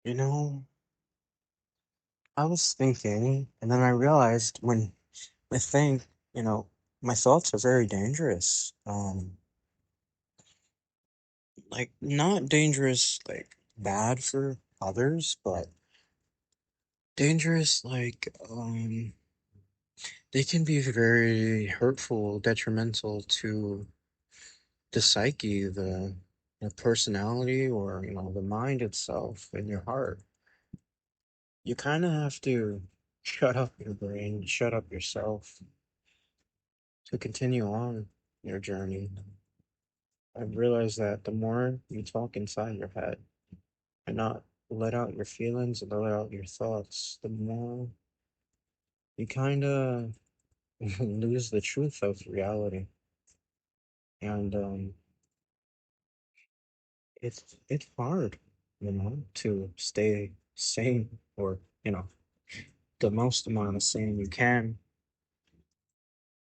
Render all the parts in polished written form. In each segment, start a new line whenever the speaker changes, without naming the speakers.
You know, I was thinking, and then I realized when I think, you know, my thoughts are very dangerous. Like not dangerous, like bad for others, but dangerous, they can be very hurtful, detrimental to the psyche, the personality, or the mind itself and your heart. You kind of have to shut up your brain, shut up yourself to continue on your journey. I've realized that the more you talk inside your head and not let out your feelings and let out your thoughts, the more you kind of lose the truth of reality. And it's hard, to stay sane, or the most amount of sane you can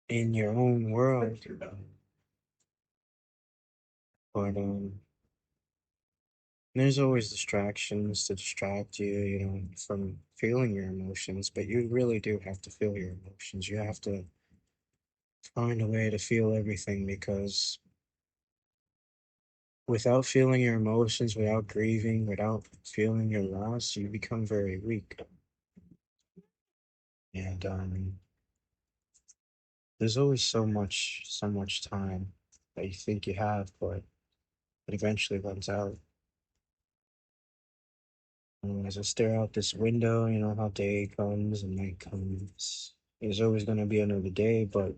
in your own world. But there's always distractions to distract you, from feeling your emotions, but you really do have to feel your emotions. You have to find a way to feel everything because without feeling your emotions, without grieving, without feeling your loss, you become very weak. And there's always so much time that you think you have, but it eventually runs out. And as I stare out this window, you know how day comes and night comes. There's always going to be another day, but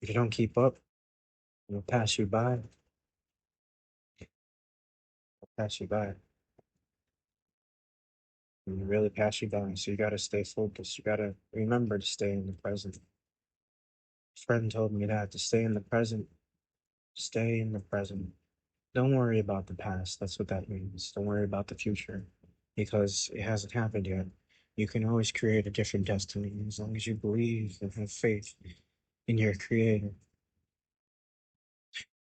if you don't keep up, it'll pass you by. It'll pass you by. And it really pass you by. So you got to stay focused. You got to remember to stay in the present. A friend told me that to stay in the present. Stay in the present. Don't worry about the past. That's what that means. Don't worry about the future because it hasn't happened yet. You can always create a different destiny as long as you believe and have faith in your creator.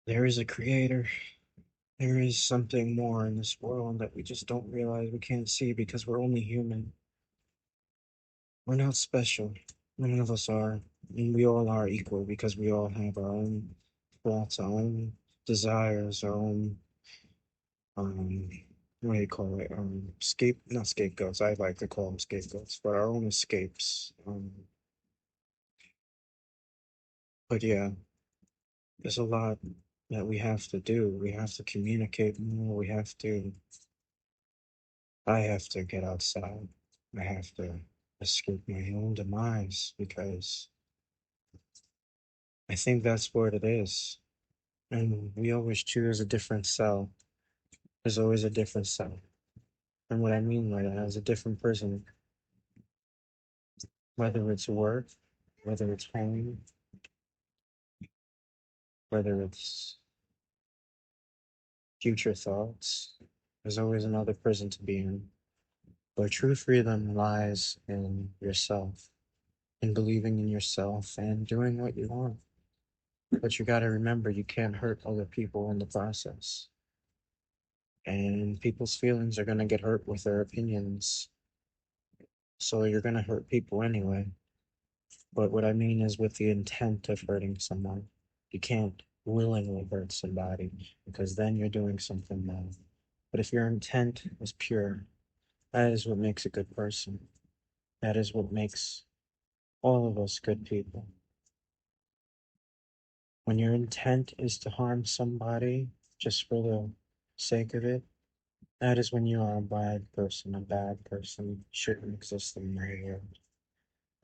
There is a creator. There is something more in this world that we just don't realize, we can't see because we're only human. We're not special. None of us are. And we all are equal because we all have our own thoughts, our own desires, our own um what do you call it? Not scapegoats. I like to call them scapegoats, but our own escapes. But yeah, there's a lot that we have to do. We have to communicate more. I have to get outside. I have to escape my own demise because I think that's what it is. And we always choose a different cell. There's always a different cell. And what I mean by that is a different person, whether it's work, whether it's home, whether it's future thoughts. There's always another prison to be in. But true freedom lies in yourself, in believing in yourself and doing what you want. But you got to remember you can't hurt other people in the process. And people's feelings are going to get hurt with their opinions. So you're going to hurt people anyway. But what I mean is with the intent of hurting someone. You can't willingly hurt somebody because then you're doing something wrong. But if your intent is pure, that is what makes a good person. That is what makes all of us good people. When your intent is to harm somebody just for the sake of it, that is when you are a bad person. A bad person shouldn't exist in my world.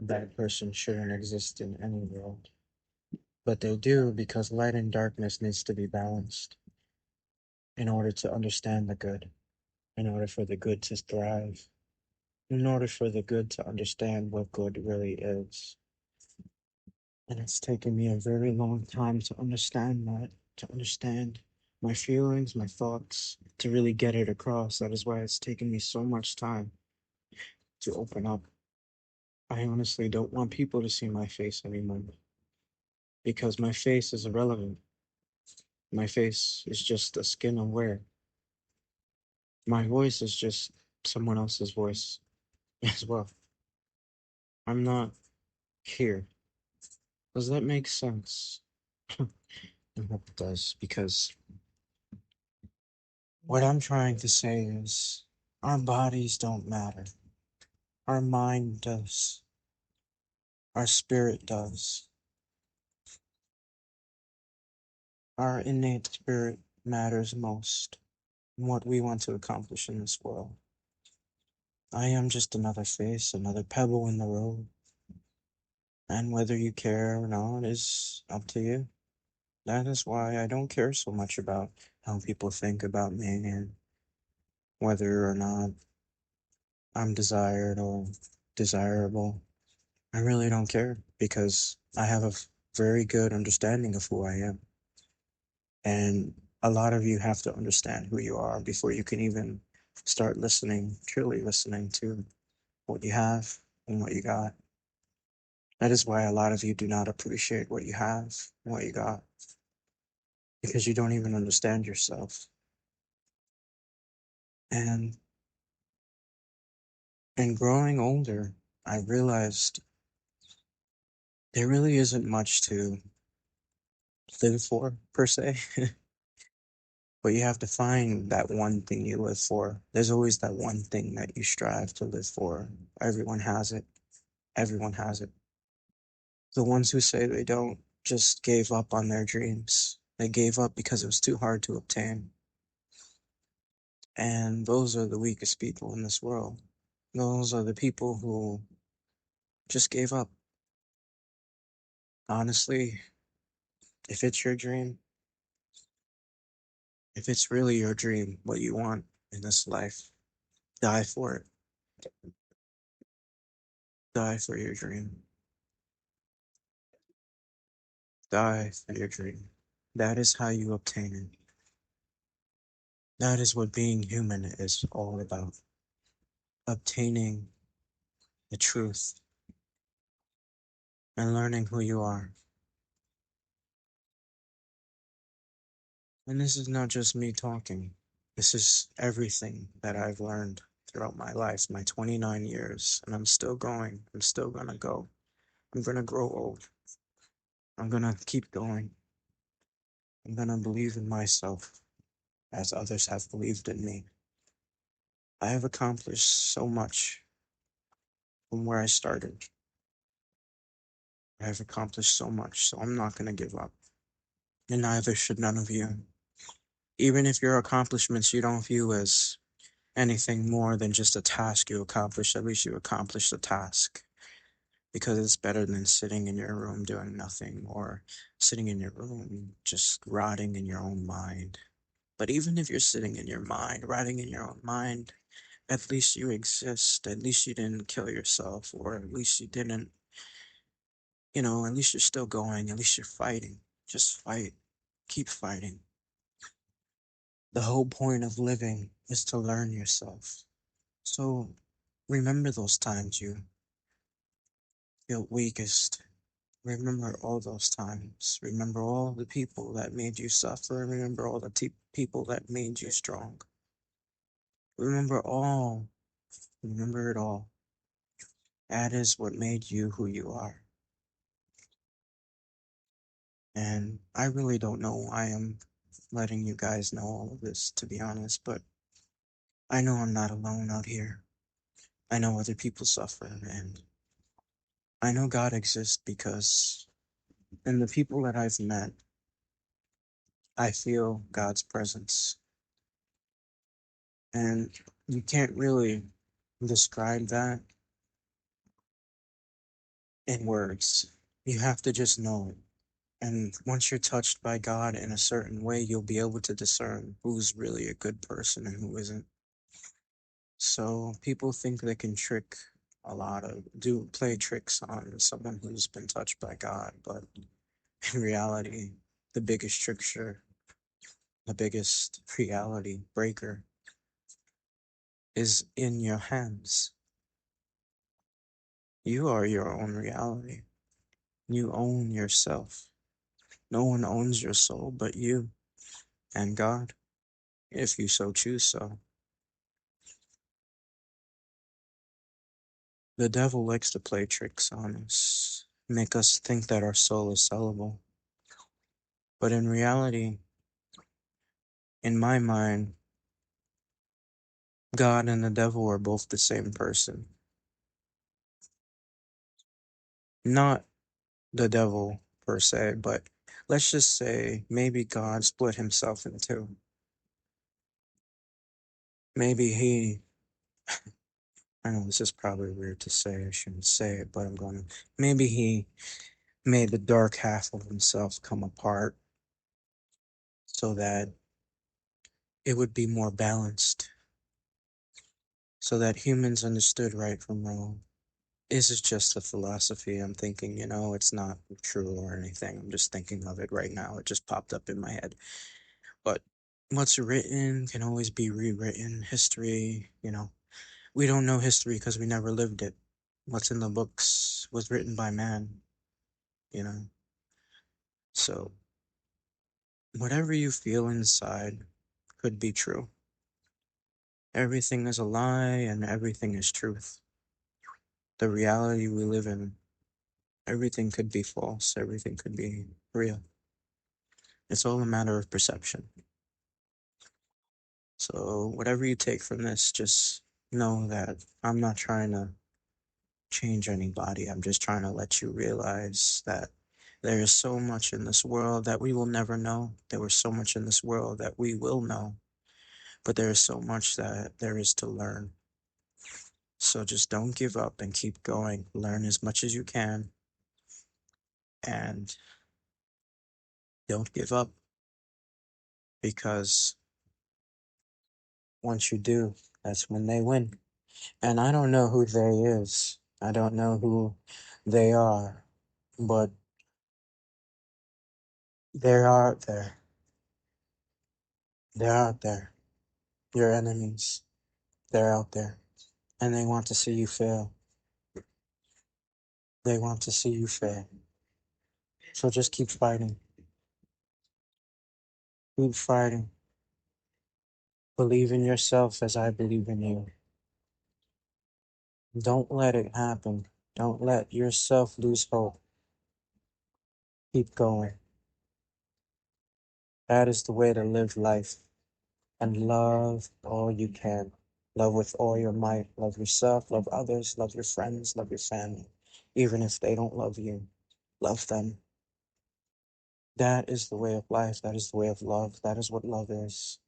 A bad person shouldn't exist in any world. But they do because light and darkness needs to be balanced in order to understand the good, in order for the good to thrive, in order for the good to understand what good really is. And it's taken me a very long time to understand that, to understand my feelings, my thoughts, to really get it across. That is why it's taken me so much time to open up. I honestly don't want people to see my face anymore because my face is irrelevant. My face is just the skin I wear. My voice is just someone else's voice as well. I'm not here. Does that make sense? I hope it does, because what I'm trying to say is our bodies don't matter. Our mind does. Our spirit does. Our innate spirit matters most in what we want to accomplish in this world. I am just another face, another pebble in the road, and whether you care or not is up to you. That is why I don't care so much about how people think about me and whether or not I'm desired or desirable. I really don't care because I have a very good understanding of who I am. And a lot of you have to understand who you are before you can even start listening, truly listening to what you have and what you got. That is why a lot of you do not appreciate what you have and what you got because you don't even understand yourself. And in growing older, I realized there really isn't much to live for, per se. But you have to find that one thing you live for. There's always that one thing that you strive to live for. Everyone has it. Everyone has it. The ones who say they don't just gave up on their dreams. They gave up because it was too hard to obtain. And those are the weakest people in this world. Those are the people who just gave up. Honestly, if it's your dream, if it's really your dream, what you want in this life, die for it. Die for your dream. Die for your dream. That is how you obtain it. That is what being human is all about. Obtaining the truth and learning who you are. And this is not just me talking. This is everything that I've learned throughout my life, my 29 years, and I'm still going. I'm still gonna go. I'm gonna grow old. I'm gonna keep going. I'm gonna believe in myself as others have believed in me. I have accomplished so much from where I started. I have accomplished so much, so I'm not gonna give up. And neither should none of you. Even if your accomplishments you don't view as anything more than just a task you accomplished, at least you accomplished the task. Because it's better than sitting in your room doing nothing or sitting in your room just rotting in your own mind. But even if you're sitting in your mind, rotting in your own mind, at least you exist. At least you didn't kill yourself, or at least you didn't, at least you're still going. At least you're fighting. Just fight. Keep fighting. The whole point of living is to learn yourself. So remember those times you feel weakest. Remember all those times. Remember all the people that made you suffer. Remember all the people that made you strong. Remember all. Remember it all. That is what made you who you are. And I really don't know why I'm letting you guys know all of this, to be honest, but I know I'm not alone out here. I know other people suffer, and I know God exists because in the people that I've met, I feel God's presence. And you can't really describe that in words. You have to just know it. And once you're touched by God in a certain way, you'll be able to discern who's really a good person and who isn't. So people think they can play tricks on someone who's been touched by God, but in reality, the biggest trickster, the biggest reality breaker is in your hands. You are your own reality. You own yourself. No one owns your soul but you and God, if you so choose so. The devil likes to play tricks on us, make us think that our soul is sellable. But in reality, in my mind, God and the devil are both the same person. Not the devil per se, but let's just say maybe God split himself in two. Maybe he, I know this is probably weird to say, I shouldn't say it, but I'm going to, maybe he made the dark half of himself come apart so that it would be more balanced, so that humans understood right from wrong. This is just a philosophy I'm thinking, it's not true or anything. I'm just thinking of it right now. It just popped up in my head. But what's written can always be rewritten. History, we don't know history because we never lived it. What's in the books was written by man, you know. So whatever you feel inside could be true. Everything is a lie and everything is truth. The reality we live in, everything could be false, everything could be real. It's all a matter of perception. So whatever you take from this, just know that I'm not trying to change anybody. I'm just trying to let you realize that there is so much in this world that we will never know. There is so much in this world that we will know, but there is so much that there is to learn. So just don't give up and keep going. Learn as much as you can and don't give up because once you do, that's when they win. And I don't know who they is. I don't know who they are, but they're out there. They're out there. Your enemies. They're out there. And they want to see you fail. They want to see you fail. So just keep fighting. Keep fighting. Believe in yourself as I believe in you. Don't let it happen. Don't let yourself lose hope. Keep going. That is the way to live life. And love all you can. Love with all your might. Love yourself, love others, love your friends, love your family. Even if they don't love you, love them. That is the way of life. That is the way of love. That is what love is.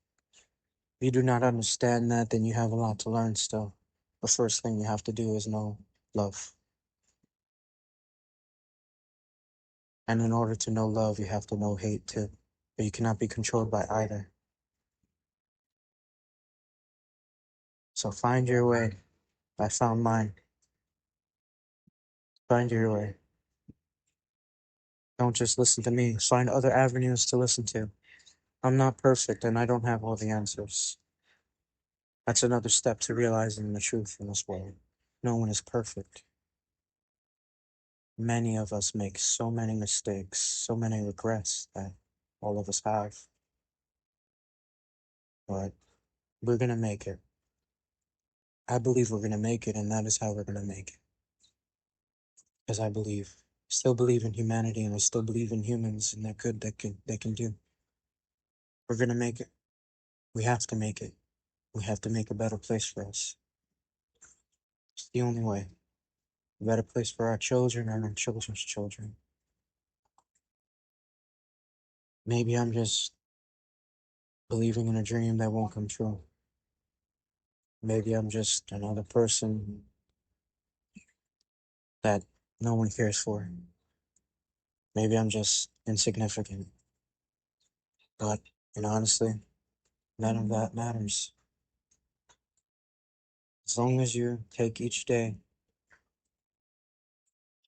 If you do not understand that, then you have a lot to learn still. The first thing you have to do is know love. And in order to know love, you have to know hate too. But you cannot be controlled by either. So find your way. I found mine. Find your way. Don't just listen to me. Find other avenues to listen to. I'm not perfect and I don't have all the answers. That's another step to realizing the truth in this world. No one is perfect. Many of us make so many mistakes, so many regrets that all of us have. But we're gonna make it. I believe we're gonna make it, and that is how we're gonna make it. Because I believe, still believe in humanity, and I still believe in humans and that good that they can do. We're gonna make it. We have to make it. We have to make a better place for us. It's the only way. A better place for our children and our children's children. Maybe I'm just believing in a dream that won't come true. Maybe I'm just another person that no one cares for. Maybe I'm just insignificant. But, honestly, none of that matters. As long as you take each day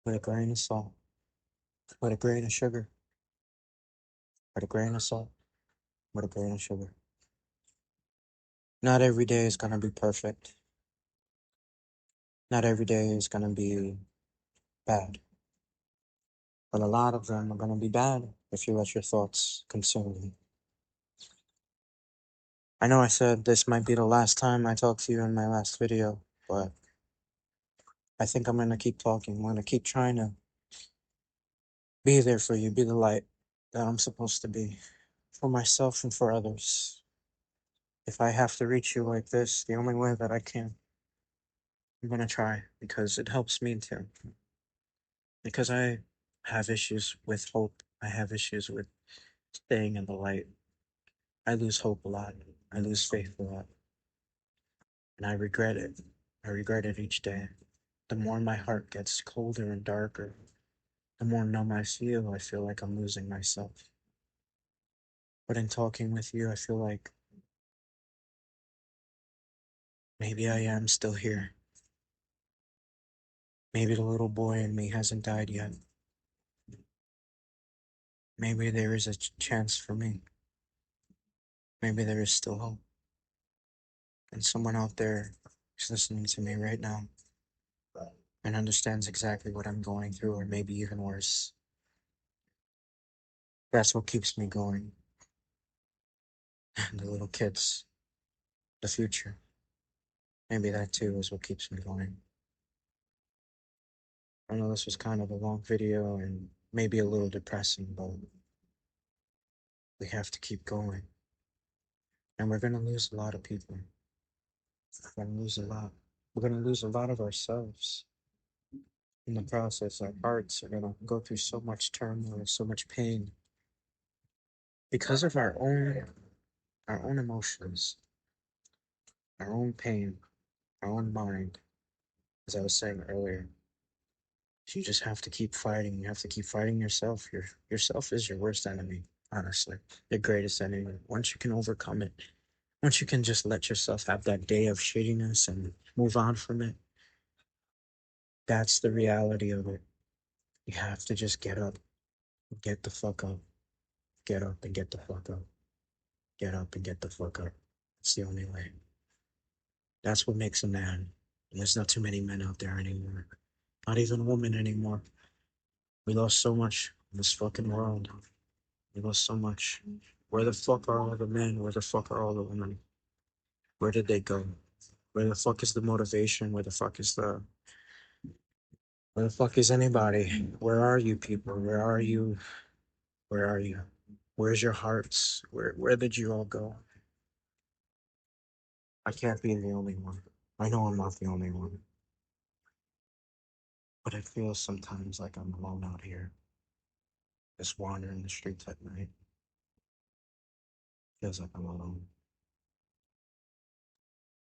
with a grain of salt, with a grain of sugar, with a grain of salt, with a grain of sugar. Not every day is going to be perfect. Not every day is going to be bad. But a lot of them are going to be bad if you let your thoughts consume you. I know I said this might be the last time I talk to you in my last video, but I think I'm gonna keep talking. I'm gonna keep trying to be there for you, be the light that I'm supposed to be for myself and for others. If I have to reach you like this, the only way that I can, I'm gonna try because it helps me too. Because I have issues with hope. I have issues with staying in the light. I lose hope a lot. I lose faith a lot. And I regret it. I regret it each day. The more my heart gets colder and darker, the more numb I feel like I'm losing myself. But in talking with you, I feel like maybe I am still here. Maybe the little boy in me hasn't died yet. Maybe there is a chance for me. Maybe there is still hope. And someone out there is listening to me right now and understands exactly what I'm going through, or maybe even worse. That's what keeps me going. And the little kids, the future. Maybe that too is what keeps me going. I know this was kind of a long video and maybe a little depressing, but we have to keep going. And we're gonna lose a lot of people. We're gonna lose a lot. We're gonna lose a lot of ourselves in the process. Our hearts are gonna go through so much turmoil, so much pain because of our own emotions, our own pain, our own mind. As I was saying earlier, you just have to keep fighting. You have to keep fighting yourself. Yourself is your worst enemy, honestly. Your greatest enemy. Once you can overcome it, once you can just let yourself have that day of shittiness and move on from it, that's the reality of it. You have to just get up, get the fuck up, get up and get the fuck up, get up and get the fuck up. It's the only way. That's what makes a man. And there's not too many men out there anymore. Not even women anymore. We lost so much in this fucking world. We lost so much. Where the fuck are all the men? Where the fuck are all the women? Where did they go? Where the fuck is the motivation? Where the fuck is anybody? Where are you people? Where are you? Where are you? Where's your hearts? Where did you all go? I can't be the only one. I know I'm not the only one. But it feels sometimes like I'm alone out here, just wandering the streets at night. Feels like I'm alone.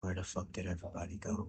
Where the fuck did everybody go?